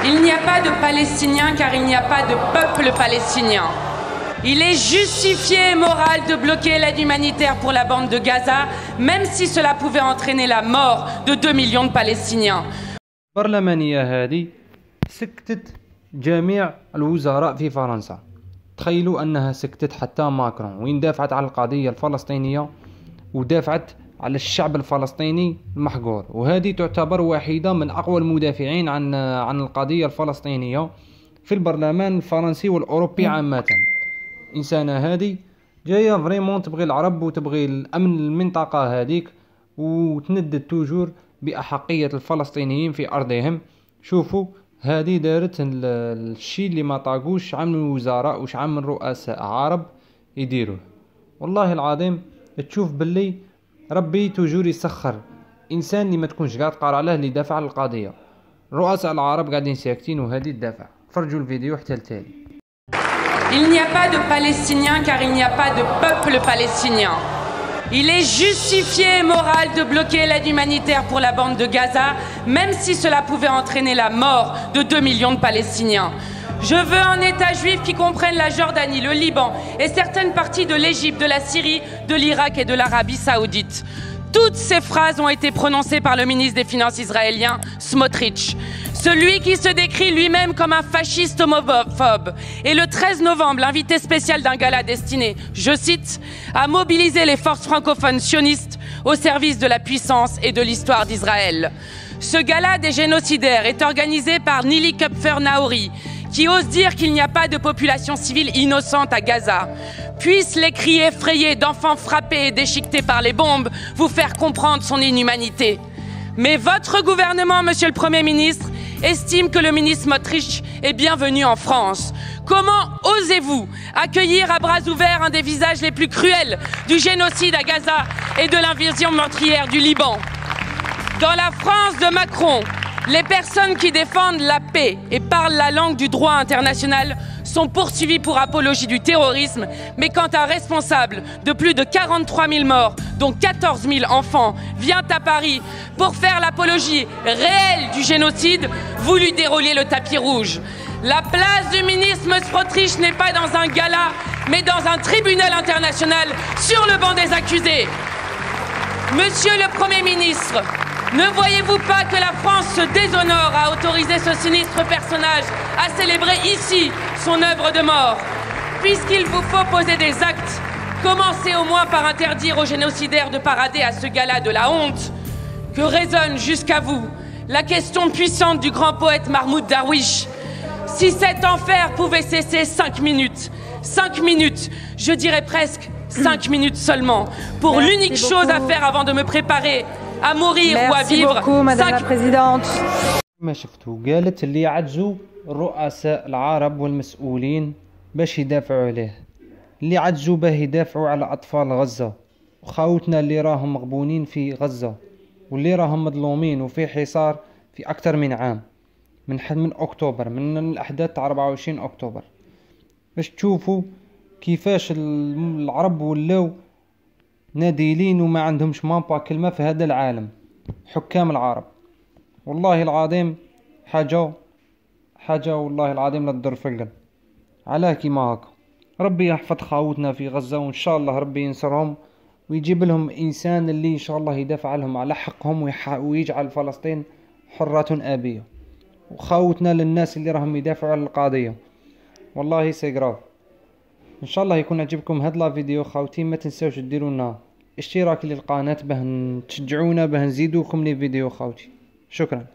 Il n'y a pas de Palestiniens car il n'y a pas de peuple palestinien. Il est justifié et moral de bloquer l'aide humanitaire pour la bande de Gaza, même si cela pouvait entraîner la mort de 2 millions de Palestiniens. البرلمانية هذه سكتت جميع الوزراء في فرنسا. تخيلوا أنها سكتت حتى ماكرون، وين دافعت عن القضية الفلسطينية ودافعت على الشعب الفلسطيني المحقور، وهذه تعتبر واحدة من أقوى المدافعين عن القضية الفلسطينية في البرلمان الفرنسي والأوروبي عامة. إنسانة هذه جاية فريمون تبغي العرب وتبغي الأمن المنطقة هذيك، وتندد توجور بأحقية الفلسطينيين في أرضهم. شوفوا هذه دارت الشيء اللي ما طاقوش عام الوزراء وش عام الرؤساء عرب يديروه. والله العظيم تشوف باللي ربي توجور يسخر إنسان اللي ما تكونش قاعد تقرا عليه اللي دافع على القضية. الرؤساء العرب قاعدين ساكتين وهذه تدافع. فرجوا الفيديو حتى التالي. Il n'y a pas de Palestiniens car il n'y a pas de peuple palestinien. Il est justifié et moral de bloquer l'aide humanitaire pour la bande de Gaza, même si cela pouvait entraîner la mort de 2 millions de Palestiniens. Je veux un État juif qui comprenne la Jordanie, le Liban et certaines parties de l'Égypte, de la Syrie, de l'Irak et de l'Arabie saoudite. Toutes ces phrases ont été prononcées par le ministre des Finances israélien, Smotrich, celui qui se décrit lui-même comme un fasciste homophobe. Et le 13 novembre, l'invité spécial d'un gala destiné, je cite, à mobiliser les forces francophones sionistes au service de la puissance et de l'histoire d'Israël. Ce gala des génocidaires est organisé par Nili Kupfer-Naori, qui ose dire qu'il n'y a pas de population civile innocente à Gaza. Puissent les cris effrayés d'enfants frappés et déchiquetés par les bombes vous faire comprendre son inhumanité. Mais votre gouvernement, monsieur le Premier ministre, estime que le ministre Smotrich est bienvenu en France. Comment osez-vous accueillir à bras ouverts un des visages les plus cruels du génocide à Gaza et de l'invasion meurtrière du Liban? Dans la France de Macron, les personnes qui défendent la paix et parlent la langue du droit international sont poursuivis pour apologie du terrorisme, mais quand un responsable de plus de 43 000 morts, dont 14 000 enfants, vient à Paris pour faire l'apologie réelle du génocide, vous lui déroulez le tapis rouge. La place du ministre Smotrich n'est pas dans un gala, mais dans un tribunal international sur le banc des accusés. Monsieur le Premier ministre, ne voyez-vous pas que la France se déshonore à autoriser ce sinistre personnage à célébrer ici son œuvre de mort? Puisqu'il vous faut poser des actes, commencez au moins par interdire aux génocidaires de parader à ce gala de la honte. Que résonne jusqu'à vous la question puissante du grand poète Mahmoud Darwish. Si cet enfer pouvait cesser 5 minutes, je dirais presque 5 minutes seulement, pour l'unique chose à faire avant de me préparer à mourir ou à vivre. Merci beaucoup, Madame la Présidente. ما شفتوا قالت اللي عجزوا الرؤساء العرب والمسؤولين باش يدافعوا عليه، اللي عجزوا باه يدافعوا على أطفال غزة وخاوتنا اللي راهم مغبونين في غزة واللي راهم مظلومين وفي حصار في أكثر من عام من أكتوبر، من الأحداث تاع 24 أكتوبر، باش تشوفوا كيفاش العرب ولاو نادلين وما عندهمش مامبا كلمة في هذا العالم. حكام العرب والله العظيم حاجة والله العظيم لا تضر في القلب. علاه كيما هكا؟ ربي يحفظ خاوتنا في غزة، وإن شاء الله ربي ينصرهم ويجيب لهم إنسان اللي إن شاء الله يدافع لهم على حقهم ويجعل فلسطين حرة آبية. وخاوتنا للناس اللي راهم يدافعوا على القضية والله سيقراو. ان شاء الله يكون عجبكم هاد لا فيديو خاوتي. ما تنساوش ديروا لنا اشتراك للقناه باه تشجعونا باه نزيدوكم لي فيديو خاوتي. شكرا.